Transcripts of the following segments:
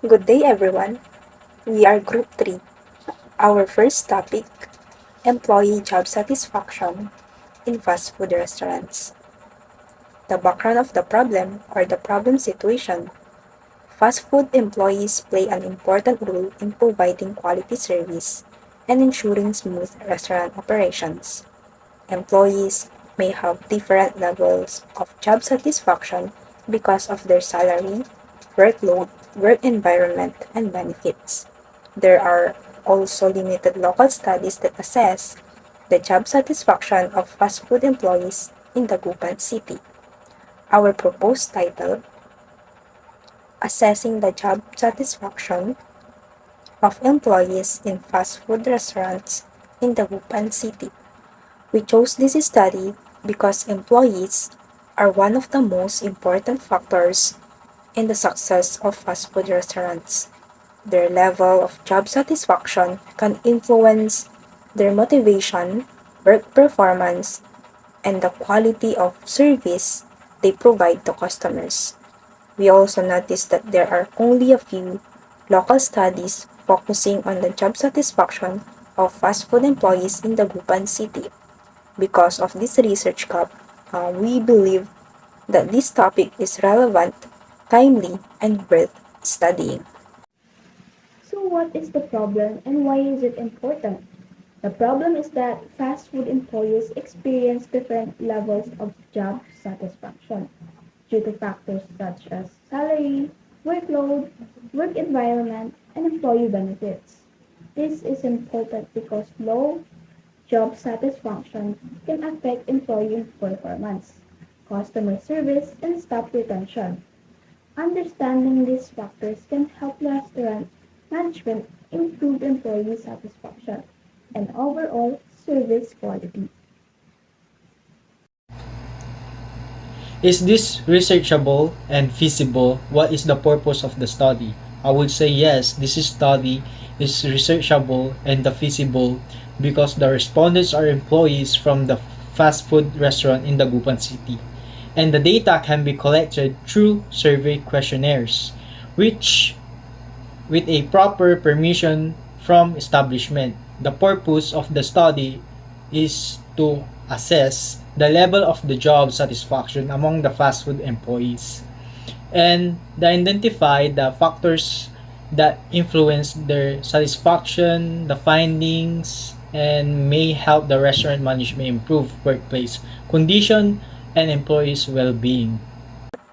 Good day, everyone. We are Group 3. Our first topic, employee job satisfaction in fast food restaurants. The background of the problem or the problem situation. Fast food employees play an important role in providing quality service and ensuring smooth restaurant operations. Employees may have different levels of job satisfaction because of their salary, workload, work environment, and benefits. There are also limited local studies that assess the job satisfaction of fast food employees in the Gupan city. Our proposed title, Assessing the Job Satisfaction of Employees in Fast Food Restaurants in the Gupan city. We chose this study because employees are one of the most important factors in the success of fast food restaurants. Their level of job satisfaction can influence their motivation, work performance, and the quality of service they provide to customers. We also noticed that there are only a few local studies focusing on the job satisfaction of fast food employees in the Gupan city. Because of this research gap, we believe that this topic is relevant, timely, and worth studying. So, what is the problem and why is it important? The problem is that fast food employees experience different levels of job satisfaction due to factors such as salary, workload, work environment, and employee benefits. This is important because low job satisfaction can affect employee performance, customer service, and staff retention. Understanding these factors can help restaurant management improve employee satisfaction and overall service quality. Is this researchable and feasible? What is the purpose of the study? I would say yes, this study is researchable and feasible because the respondents are employees from the fast food restaurant in the Gupan city. And the data can be collected through survey questionnaires, which with a proper permission from establishment. The purpose of the study is to assess the level of the job satisfaction among the fast food employees and identify the factors that influence their satisfaction, the findings, and may help the restaurant management improve workplace condition and employees' well-being.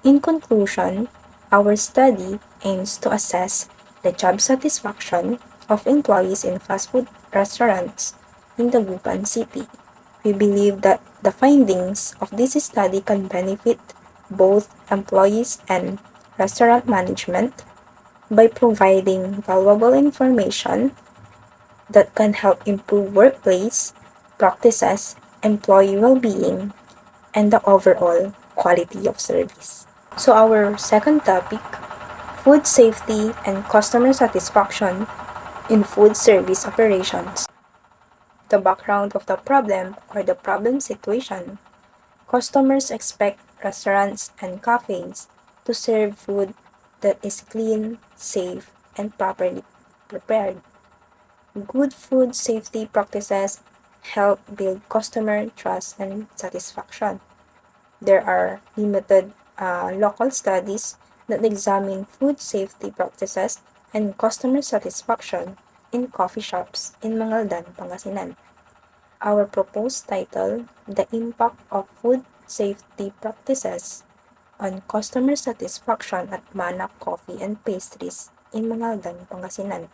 In conclusion, our study aims to assess the job satisfaction of employees in fast food restaurants in the Gupan city. We believe that the findings of this study can benefit both employees and restaurant management by providing valuable information that can help improve workplace practices, employee well-being, and the overall quality of service. So our second topic, food safety and customer satisfaction in food service operations. The background of the problem or the problem situation. Customers expect restaurants and cafes to serve food that is clean, safe, and properly prepared. Good food safety practices help build customer trust and satisfaction. There are limited local studies that examine food safety practices and customer satisfaction in coffee shops in Mangaldan, Pangasinan. Our proposed title, The Impact of Food Safety Practices on Customer Satisfaction at Mana Coffee and Pastries in Mangaldan, Pangasinan.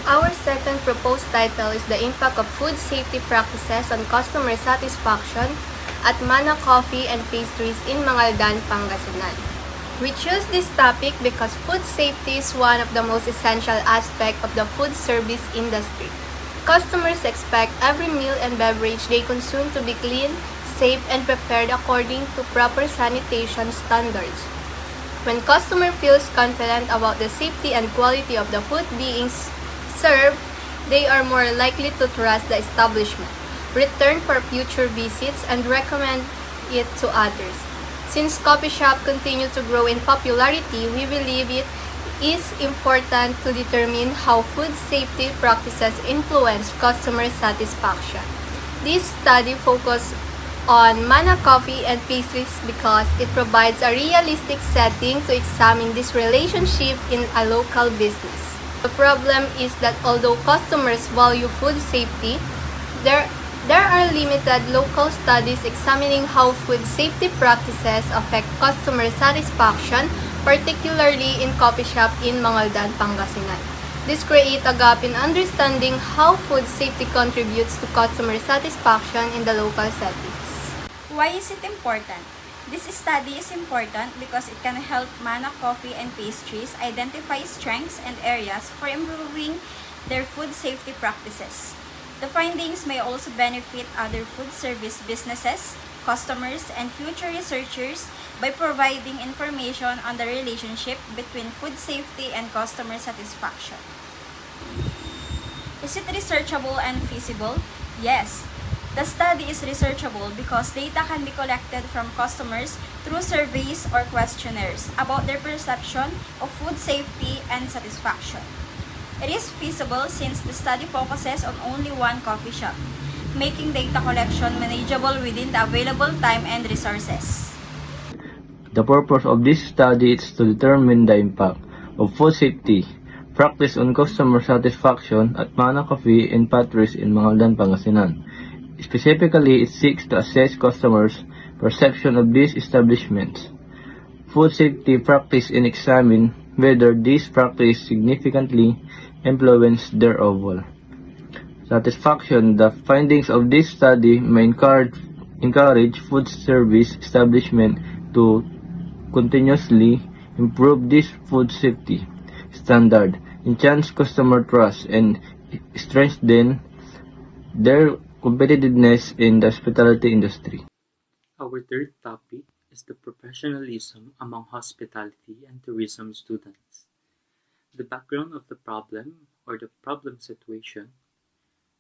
Our second proposed title is The Impact of Food Safety Practices on Customer Satisfaction at Mana Coffee and Pastries in Mangaldan, Pangasinan. We choose this topic because food safety is one of the most essential aspects of the food service industry. Customers expect every meal and beverage they consume to be clean, safe, and prepared according to proper sanitation standards. When customer feels confident about the safety and quality of the food being served, they are more likely to trust the establishment, return for future visits, and recommend it to others. Since coffee shops continue to grow in popularity, we believe it is important to determine how food safety practices influence customer satisfaction. This study focused on Mana Coffee and Pastries because it provides a realistic setting to examine this relationship in a local business. The problem is that although customers value food safety, there, there are limited local studies examining how food safety practices affect customer satisfaction, particularly in coffee shop in Mangaldan, Pangasinan. This creates a gap in understanding how food safety contributes to customer satisfaction in the local settings. Why is it important? This study is important because it can help Mana Coffee and Pastries identify strengths and areas for improving their food safety practices. The findings may also benefit other food service businesses, customers, and future researchers by providing information on the relationship between food safety and customer satisfaction. Is it researchable and feasible? Yes. The study is researchable because data can be collected from customers through surveys or questionnaires about their perception of food safety and satisfaction. It is feasible since the study focuses on only one coffee shop, making data collection manageable within the available time and resources. The purpose of this study is to determine the impact of food safety practice on customer satisfaction at Mana Coffee and Pastries in Mangaldan, Pangasinan. Specifically, it seeks to assess customers' perception of these establishments' food safety practice and examine whether these practices significantly influence their overall satisfaction. The findings of this study may encourage food service establishments to continuously improve this food safety standard, enhance customer trust, and strengthen their competitiveness in the hospitality industry. Our third topic is the professionalism among hospitality and tourism students. The background of the problem or the problem situation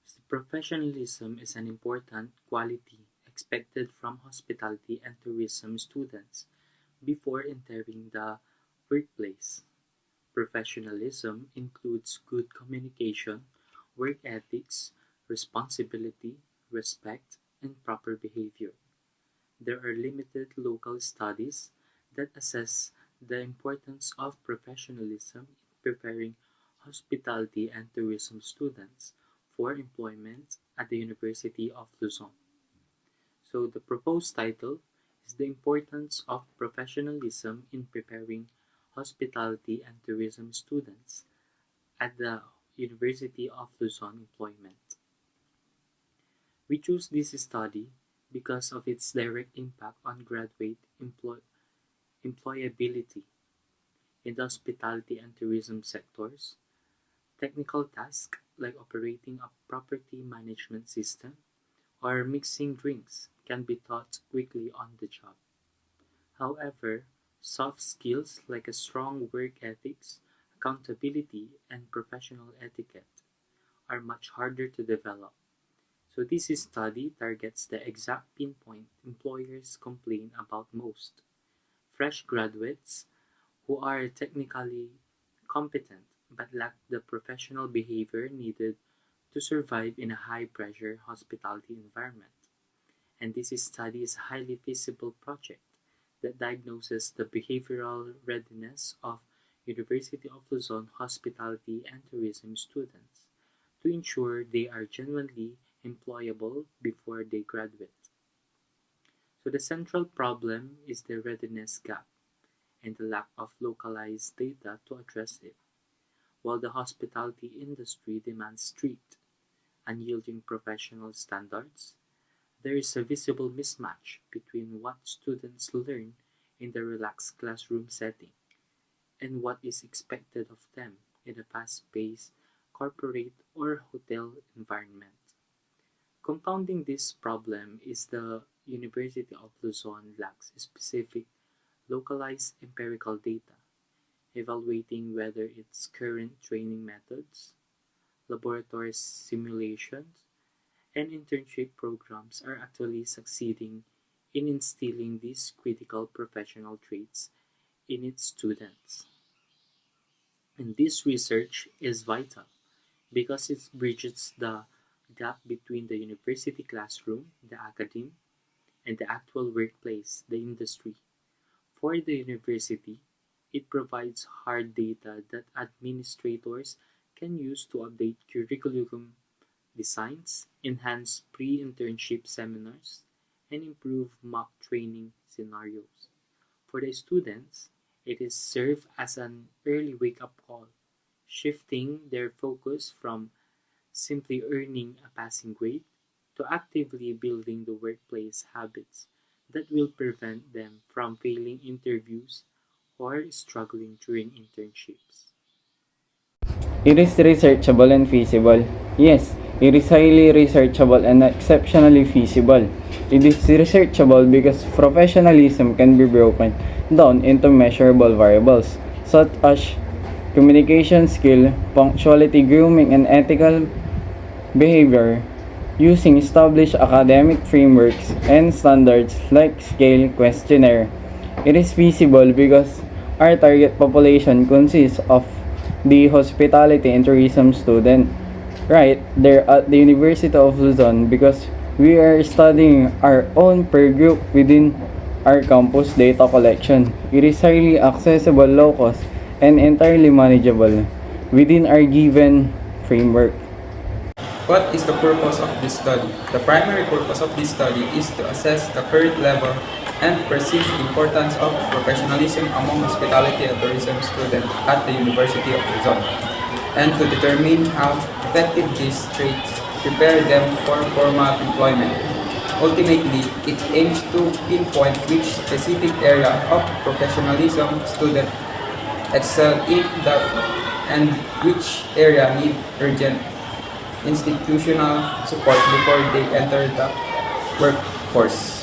is the professionalism is an important quality expected from hospitality and tourism students before entering the workplace. Professionalism includes good communication, work ethics, responsibility, respect, and proper behavior. There are limited local studies that assess the importance of professionalism in preparing hospitality and tourism students for employment at the University of Luzon. So the proposed title is The Importance of Professionalism in Preparing Hospitality and Tourism Students at the University of Luzon Employment. We choose this study because of its direct impact on graduate employability in the hospitality and tourism sectors. Technical tasks like operating a property management system or mixing drinks can be taught quickly on the job. However, soft skills like a strong work ethics, accountability, and professional etiquette are much harder to develop. So this study targets the exact pinpoint employers complain about most: fresh graduates who are technically competent but lack the professional behavior needed to survive in a high-pressure hospitality environment. And this study is a highly feasible project that diagnoses the behavioral readiness of University of Luzon hospitality and tourism students to ensure they are genuinely employable before they graduate. So the central problem is the readiness gap and the lack of localized data to address it. While the hospitality industry demands strict, unyielding professional standards, there is a visible mismatch between what students learn in the relaxed classroom setting and what is expected of them in a fast-paced corporate or hotel environment. Compounding this problem is the University of Luzon lacks specific localized empirical data evaluating whether its current training methods, laboratory simulations, and internship programs are actually succeeding in instilling these critical professional traits in its students. And this research is vital because it bridges the gap between the university classroom, the academe, and the actual workplace, the industry. For the university, it provides hard data that administrators can use to update curriculum designs, enhance pre-internship seminars, and improve mock training scenarios. For the students, it is served as an early wake-up call, shifting their focus from simply earning a passing grade to actively building the workplace habits that will prevent them from failing interviews or struggling during internships. It is researchable and feasible. Yes, it is highly researchable and exceptionally feasible. It is researchable because professionalism can be broken down into measurable variables such as communication skill, punctuality, grooming, and ethical behavior using established academic frameworks and standards like scale questionnaire. It is feasible because our target population consists of the hospitality and tourism student right there at the University of Luzon because we are studying our own per group within our campus data collection. It is highly accessible, low cost, and entirely manageable within our given framework. What is the purpose of this study? The primary purpose of this study is to assess the current level and perceived importance of professionalism among hospitality and tourism students at the University of Luzon, and to determine how effective these traits prepare them for formal employment. Ultimately, it aims to pinpoint which specific area of professionalism students excel in and which area need urgent institutional support before they enter the workforce.